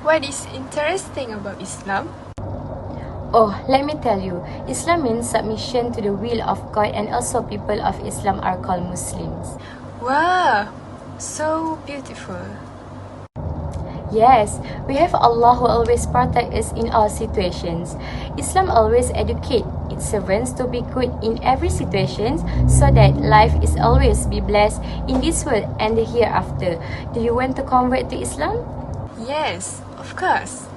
What is interesting about Islam? Oh, let me tell you, Islam means submission to the will of God, and also people of Islam are called Muslims. Wow, so beautiful. Yes, we have Allah who always protect us in all situations. Islam always educate its servants to be good in every situation so that life is always be blessed in this world and the hereafter. Do you want to convert to Islam? Yes, of course.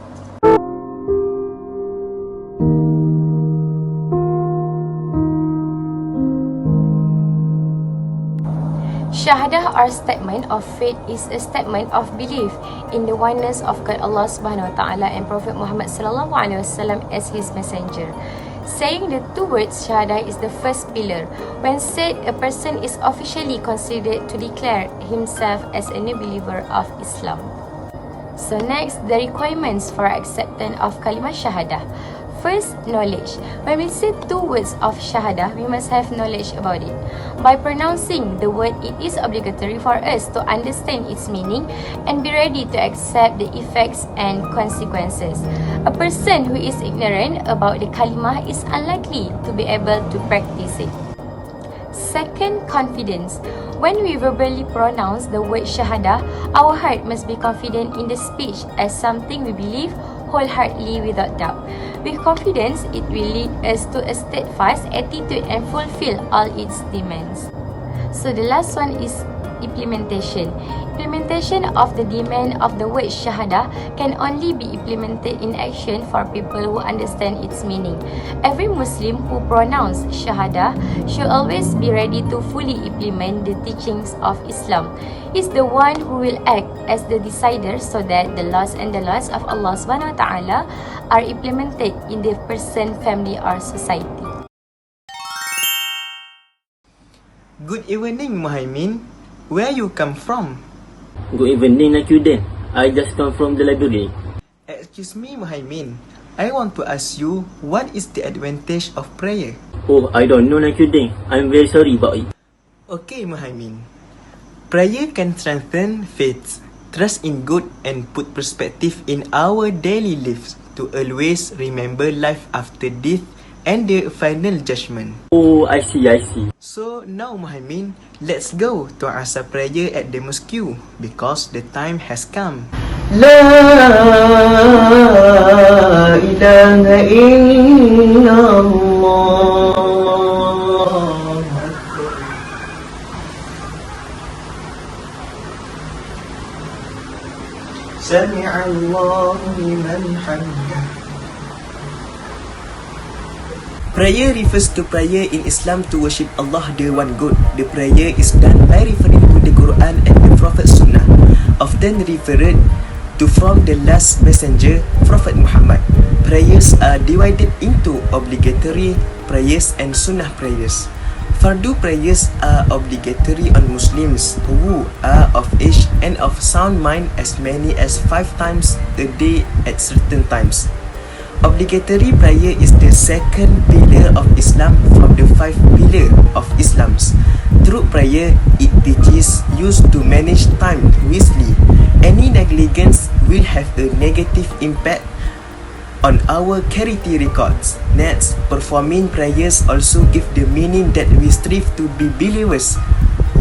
Shahadah or statement of faith is a statement of belief in the oneness of God Allah Subhanahu Wa Taala and Prophet Muhammad Sallallahu Alaihi Wasallam as his messenger. Saying the two words Shahadah is the first pillar. When said, a person is officially considered to declare himself as a new believer of Islam. So next, the requirements for acceptance of kalimah Shahadah. First, knowledge. When we say two words of Shahadah, we must have knowledge about it. By pronouncing the word, it is obligatory for us to understand its meaning and be ready to accept the effects and consequences. A person who is ignorant about the kalimah is unlikely to be able to practice it. Second, confidence. When we verbally pronounce the word Shahadah, our heart must be confident in the speech as something we believe wholeheartedly without doubt. With confidence, it will lead us to a steadfast attitude and fulfill all its demands. So the last one is implementation. Implementation of the demand of the word Shahadah can only be implemented in action for people who understand its meaning. Every Muslim who pronounces Shahadah should always be ready to fully implement the teachings of Islam. He's the one who will act as the decider so that the laws and the laws of Allah Subhanahu Wa Taala are implemented in the person, family or society. Good evening, Muhaimin. Where you come from? Good evening, Naqiuddin. I just come from the library. Excuse me, Muhaimin. I want to ask you, what is the advantage of prayer? Oh, I don't know, Naqiuddin. I'm very sorry about it. Okay, Muhaimin. Prayer can strengthen faith, trust in God, and put perspective in our daily lives to always remember life after death and the final judgment. Oh, I see. So now, Muhaimin, let's go to answer prayer at the mosque because the time has come. La ilaha illallah. Sami'allahu liman hamidah. Prayer refers to prayer in Islam to worship Allah the one God. The prayer is done by referring to the Quran and the Prophet Sunnah, often referred to from the last messenger, Prophet Muhammad. Prayers are divided into obligatory prayers and Sunnah prayers. Fardu prayers are obligatory on Muslims who are of age and of sound mind as many as 5 times a day at certain times. Obligatory prayer is the second pillar of Islam from the 5 pillars of Islam. Through prayer, it teaches us to manage time wisely. Any negligence will have a negative impact on our charity records. Next, performing prayers also give the meaning that we strive to be believers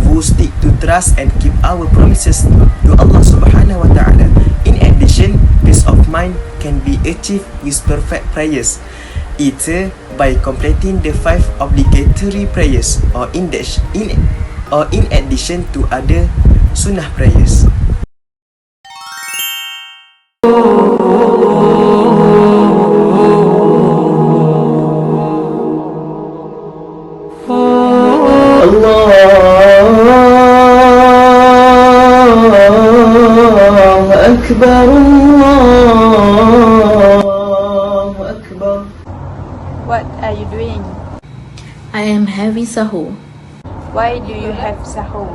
who stick to trust and keep our promises to Allah Subhanahu Wa Taala. In addition, peace of mind can be achieved with perfect prayers, either by completing the 5 obligatory prayers or in addition to other sunnah prayers. Akbar, Allahu Akbar. What are you doing? I am having sahur. Why do you have sahur?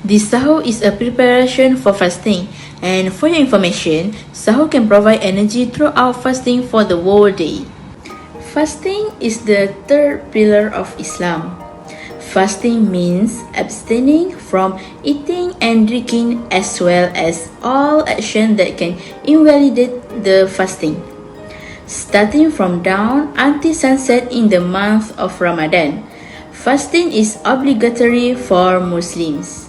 This sahur is a preparation for fasting, and for your information, sahur can provide energy throughout fasting for the whole day. Fasting is the third pillar of Islam. Fasting means abstaining from eating and drinking as well as all action that can invalidate the fasting. Starting from dawn until sunset in the month of Ramadan, fasting is obligatory for Muslims.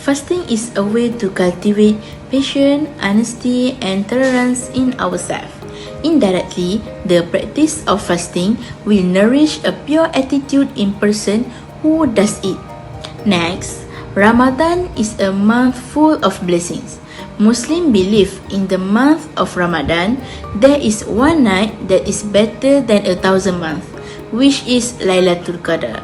Fasting is a way to cultivate patience, honesty, and tolerance in ourselves. Indirectly, the practice of fasting will nourish a pure attitude in person who does it. Next, Ramadan is a month full of blessings. Muslims believe in the month of Ramadan, there is one night that is better than 1,000 months, which is Lailatul Qadar.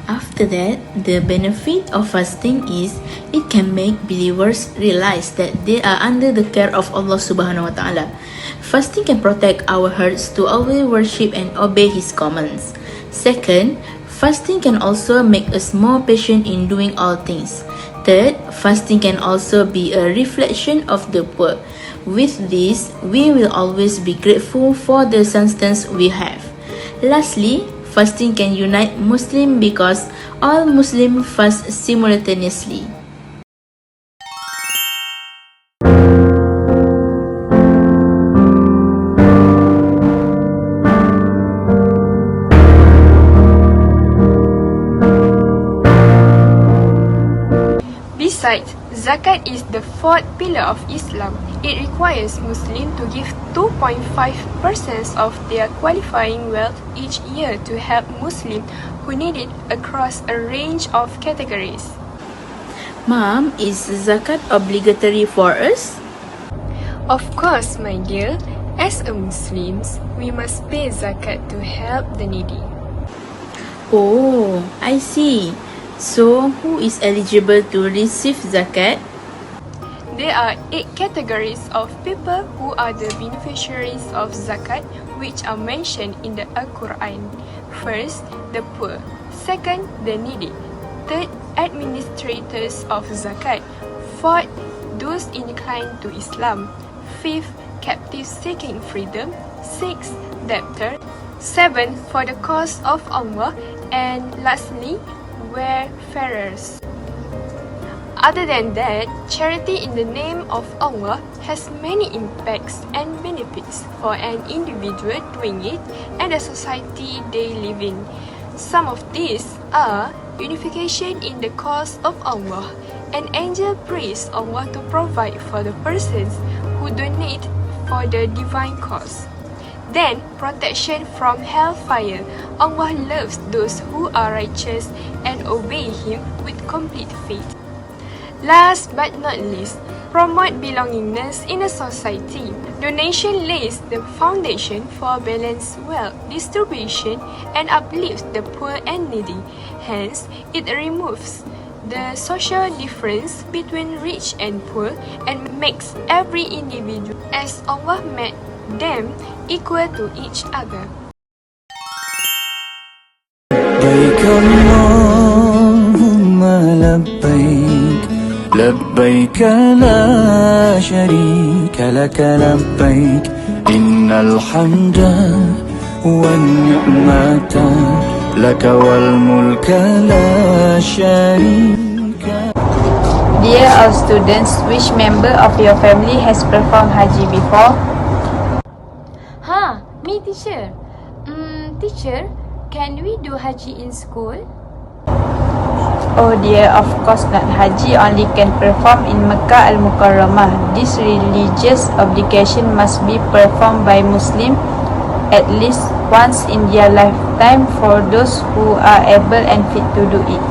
After that, the benefit of fasting is it can make believers realize that they are under the care of Allah Subhanahu Wa Taala. Fasting can protect our hearts to always worship and obey His commands. Second, fasting can also make us more patient in doing all things. Third, fasting can also be a reflection of the poor. With this, we will always be grateful for the substance we have. Lastly, fasting can unite Muslims because all Muslims fast simultaneously. Besides, zakat is the fourth pillar of Islam. It requires Muslims to give 2.5% of their qualifying wealth each year to help Muslims who need it across a range of categories. Mom, is zakat obligatory for us? Of course, my dear, as a Muslims, we must pay zakat to help the needy. Oh, I see. So, who is eligible to receive zakat? There are 8 categories of people who are the beneficiaries of zakat, which are mentioned in the Al-Quran. First, the poor. Second, the needy. Third, administrators of zakat. Fourth, those inclined to Islam. Fifth, captives seeking freedom. Sixth, debtor. Seventh, for the cause of Allah. And lastly, wayfarers. Other than that, charity in the name of Allah has many impacts and benefits for an individual doing it and the society they live in. Some of these are unification in the cause of Allah. An angel prays Allah to provide for the persons who donate for the divine cause. Then, protection from hellfire. Allah loves those who are righteous and obey Him with complete faith. Last but not least, promote belongingness in a society. Donation lays the foundation for balanced wealth distribution and uplifts the poor and needy. Hence, it removes the social difference between rich and poor and makes every individual as Allah made them equal to each other. لبيك اللهم لبيك لبيك لا شريك لك لبيك إن الحمد والنعمة لك والملك لا شريك. Dear all students, which member of your family has performed Haji before? Me teacher. Teacher, can we do Haji in school? Oh dear, of course not. Haji only can perform in Mecca al-Mukarramah. This religious obligation must be performed by Muslims at least once in their lifetime for those who are able and fit to do it.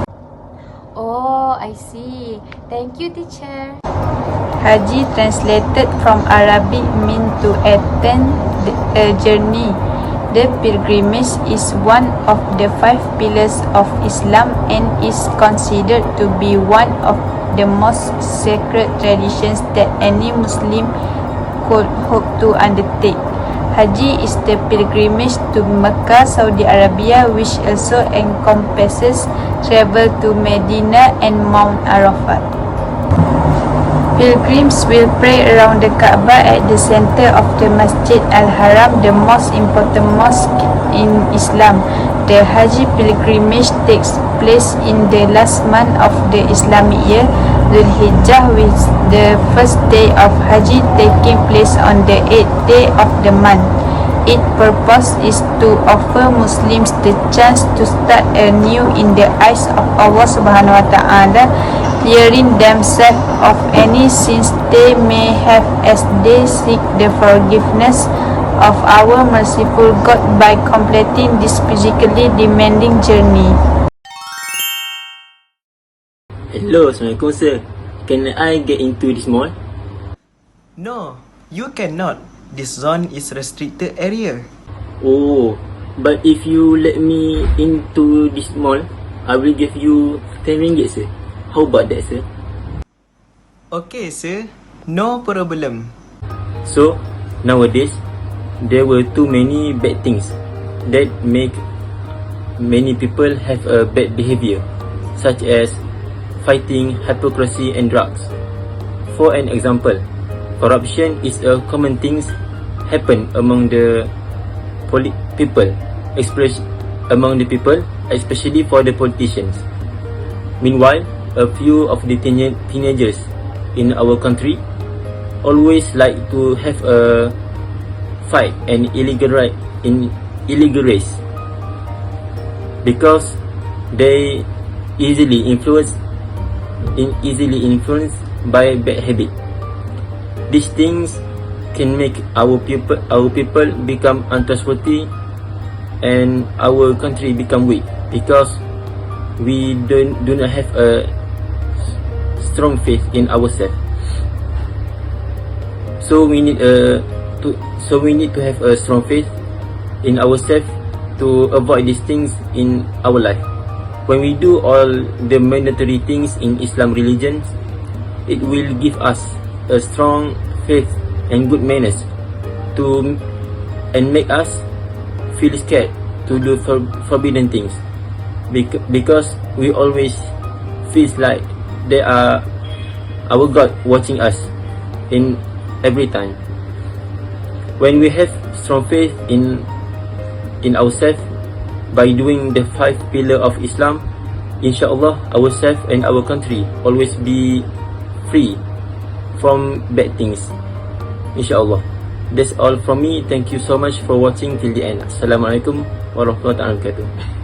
Oh, I see. Thank you, teacher. Haji translated from Arabic mean to attend a journey. The pilgrimage is one of the 5 pillars of Islam and is considered to be one of the most sacred traditions that any Muslim could hope to undertake. Haji is the pilgrimage to Mecca, Saudi Arabia, which also encompasses travel to Medina and Mount Arafat. Pilgrims will pray around the Kaaba at the center of the Masjid Al-Haram, the most important mosque in Islam. the Haji pilgrimage takes place in the last month of the Islamic year, Zulhijjah, with the first day of Haji taking place on the 8th day of the month. Its purpose is to offer Muslims the chance to start anew in the eyes of Allah Subhanahu Wa Taala, clearing themselves of any sins they may have as they seek the forgiveness of our merciful God by completing this physically demanding journey. Hello, Assalamualaikum sir. Can I get into this mall? No, you cannot. This zone is restricted area. Oh, but if you let me into this mall, I will give you 10 ringgit sir. How about that sir? Okay sir, no problem. So, nowadays, there were too many bad things that make many people have a bad behavior, such as fighting, hypocrisy and drugs. For an example, corruption is a common thing happen among the people, especially for the politicians. Meanwhile, a few of the teenagers in our country always like to have a fight and illegal race because they easily influenced by bad habit. These things can make our people become untrustworthy and our country become weak because we do not have a strong faith in ourselves. So we need to have a strong faith in ourselves to avoid these things in our life. When we do all the mandatory things in Islam religion, it will give us a strong faith and good manners and make us feel scared to do forbidden things because we always feel like there are our God watching us in every time. When we have strong faith in ourselves by doing the 5 pillars of Islam, inshallah ourselves and our country always be free from bad things, inshallah. That's all from me. Thank you so much for watching till the end. Assalamualaikum warahmatullahi wabarakatuh.